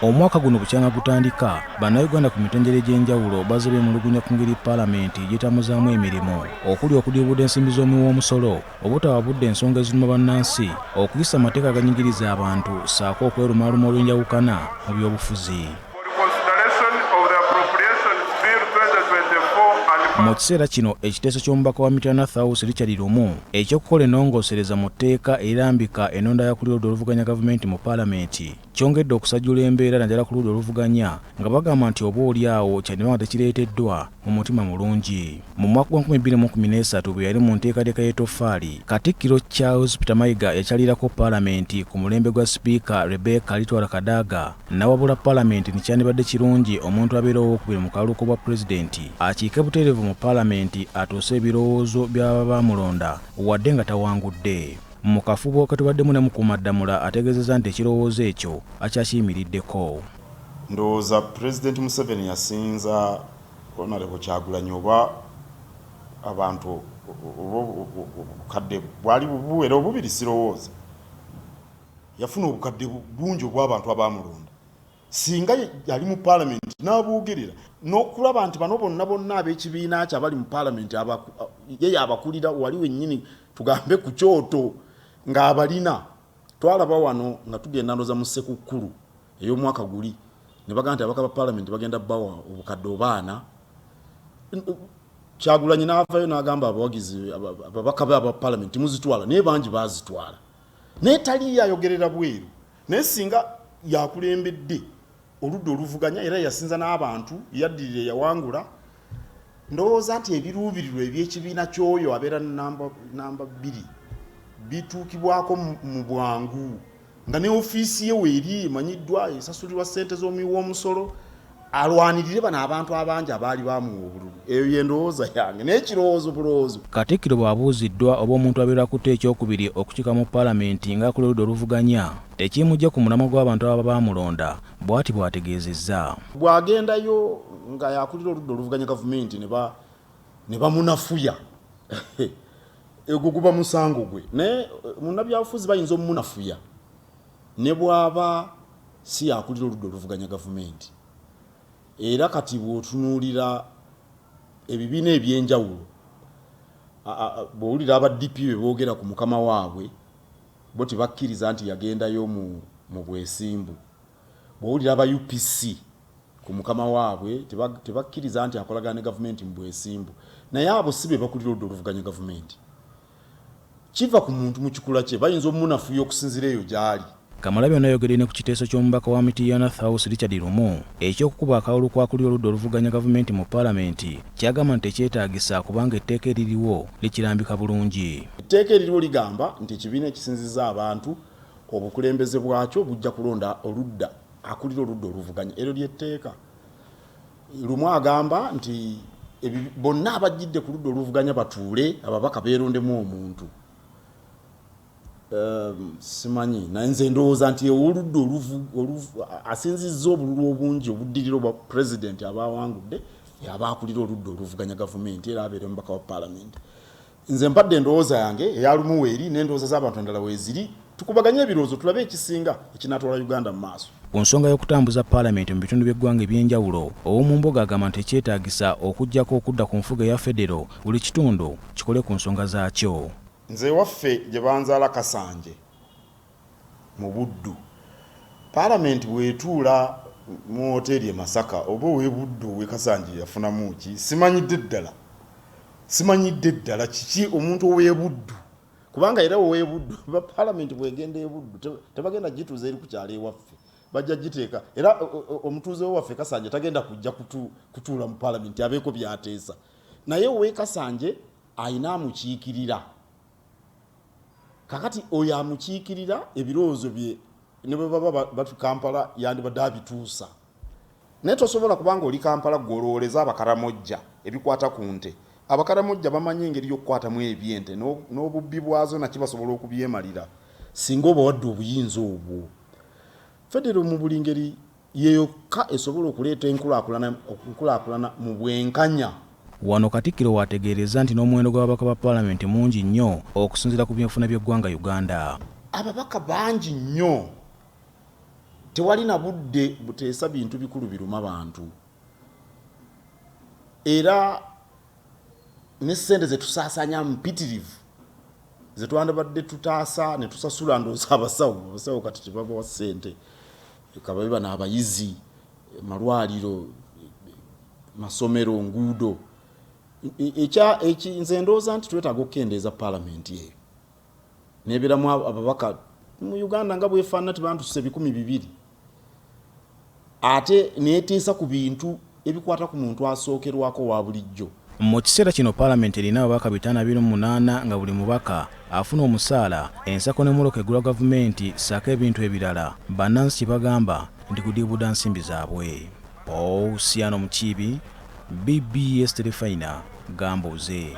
Omwaka guno bukyanga gutandika, bannayuganda ku mitendera egy'enjawulo bazze beemulugunya ku ngeri Paalamenti gy'etamuzaamu emirimu, okuli okudyobudde ensimbi z'omuwoomusolo, obutaba budde ensonga eziruma bannansi, okuyisa amateeka aganyigiriza abantu ssaako okwerumaaluma olw'enjawukana mu by'obufuzi. Mu kiseera kino ekiteeso ky'omubaka wa Mityana South Richard Lumu eky'okukola ennongoosereza mu tteeka erambika ennonda ya ku ludda oluvuganya gavumenti mu Paalamenti kyongedde okusajjula embeera naddala ku ludda oluvuganya nga bagamba nti oba oli awo kyandibanga tekireeteddwa mu mutima mulungi. Mu mwaka gwa 2013 bwe yali mu nteekateeka y'ettoffaali, Katikkiro Charles Peter Mayiga yakyalirako Paalamenti ku mulembe gwa Sipiika Rebecca Litwala Kadaga n'awabula Paalamenti nti kyandibadde kirungi omuntu abeera owookubiri mu kaluuko bwa pulezidenti akiike buteerevu mu Paalamenti atuuse ebirowoozo by'ababa baamulonda wadde nga tawangudde. Mu kafubo katubaddemu ne Mukuumaddamula ategeezezza nti ekirowoozo ekyo akyakiyimiriddeko. Ndowooza Pulezidenti Museveni yasinza Honorable Kyagulanyi oba abantu obukadde bwali buwera obubiri sirowooza. Yafuna obukadde bungi obw'abantu abaamulonda. Singa yali mu Paalamenti n'abuugerera n'okulaba nti bano bonna ab'ekibiina kye abali mu Paalamenti ye abakulira wali wennyini tugambe ku kyoto ng'abalina. Twalaba wano nga tugenda ndoza mu Ssekukkulu ey'omwaka guli ne bagamba nti abaka ba Paalamenti bagenda bawa obukadde obaana. Kyagulanyi n'avaayo n'agamba abawagizi ababaka ba Paalamenti muzitwala naye bangi baazitwala. Naye tali yayogerera bweru. Naye singa yakulembedde oludda oluvuganya era yasinza n'abantu yaddirire yawangula, ndowooza nti ebiruubirirwa eby'ekibiina ky'oyo abeera namba 2 bituukibwako mu bwangu nga ne ofiisi ye weeri emanyiddwa esasulirwa ssente z'omuwoomusolo alwanirire bano abantu abangi abaali bamuwa obululu. Eyo y'endowooza yange n'ekirowoozo bulowoozo. Katikkiro bw'abuuziddwa oba omuntu abeera akutte ekyokubiri okukiika mu Paalamenti ng'akola oludda oluvuganya tekimujja ku mulamwa gw'abantu ababa baamulonda, bw'ati bw'ategeezezza. Bw'agendayo nga yakulira oludda oluvuganya gavumenti ne bamunafuya egwo guba musango gwe. Naye munnabyabufuzi bayinza omunafuya ne bw'aba si yakulira oludda oluvuganya gavumenti. Era kati bw'otunuulira ebibiina eby'enjawulo bw'owulira aba DP be boogera ku mukama waabwe bo tebakkiriza nti yagendayo mu bwesimbu. Bw'owulira aba UPC ku mukama waabwe tebakkiriza nti akolagana ne gavumenti mu bwesimbu. Naye abo si be bakulira oludda oluvuganya gavumenti. Kiva ku muntu mu kikula kye, bayinza omunafuya okusinzira eyo gy'ali. Kamalabyonna ayogedde ne ku kiteeso ky'omubaka wa Mityana South Richard Lumu eky'okukuba akalulu kwakulira oludda oluvuganya gavumenti mu Paalamenti kyagamba nti tekyetaagisa kubanga etteeka eririwo likirambika bulungi. Etteeka eririwo ligamba nti ekibiina ekisinziza abantu obukulembeze bwakyo bujja kulonda oludda akulira oludda oluvuganya. Eryo ly'etteeka. Lumu agamba nti bonna abajjidde ku ludda oluvuganya batuule ababaka beerondemu omuntu. Simanyi naye nze ndowooza nti oludda asinzizza obululu obungi obuddirira obwa pulezidenti abawangudde abaakulira oludda oluvuganya gavumenti era abeere omubaka wa Paalamenti. Nze mpadde endowooza yange eyalumu weeri n'endowooza z'abantu endala weeziri tukubaganye ebirowoozo tulabe ekisinga ekinaatwala Uganda mu maaso. Ku nsonga y'okutambuza Paalamenti mu bitundu by'eggwanga eby'enjawulo, ow'omumboga agamba nti ekyetaagisa okuggyako okudda ku nfuga eya federo buli kitundu kikole ku nsonga zaakyo. Nze waffe gye banzaala Kasanje mu Buddu, Paalamenti bw'etuula mu hoteeri e Masaka oba ow'e Buddu ow'e Kasanje yafunamu ki simanyidde ddala kiki omuntu ow'e Buddu, kubanga era ow'e Buddu Paalamenti bw'egenda e Buddu tebagenda gituuza eri ku kyalo ewaffe, bajja giteeka era omutuuze waffe Kasanje tagenda kujja kutuula mu Paalamenti abeeko by'ateesa. Naye ow'e Kasanje ayina amukiikirira. Kakati oyo amukiikirira ebirowoozo bye ne bwe baba batu Kampala yandibadde abituusa. Naye tosobola kubanga oli Kampala gw'olowooleza abakaramojja ebikwata ku nte. Abakaramojja bamanyi engeri y'okukwatamu ebyente n'obubbi bwazo nakyo basobola okubyemalira singa oba wadde obuyinza obwo. Federo mu buli ngeri yeyokka esobola okuleeta enkulaakulana mu bwenkanya. Wano Katikkiro waategeereza nti n'omuwendo gw'ababaka ba Paalamenti mungi nnyo okusinziira ku byenfuna by'eggwanga Uganda. Ababaka bangi nnyo tewali na budde buteesa bintu bikulu biruma bantu era ne ssente zetusaasanya mpitirivu zetwandabadde tutaasa ne tusasula ndoosa abasawo kati tebabawa ssente kababiba n'abayizi malwaliro masomero nguudo nze ndowooza nti twetaaga okukendeeza paalamenti eyo nebeeramu ababaka mu Uganda nga bwefaanana tibantuse 200 ate neetiisa ku bintu ebikwata ku muntu asookerwako wa bulijjo. Mu kiseera kino paalamenti erina ababaka 528 nga buli mubaka afuna omusaala ensako n'emmotoka egula gavumenti ssaako ebintu ebirala bannansi bagamba nti kudiibuda nsimbi zaabwe. Paul Siano Mukiibi, BBS Telefina, Gambuze.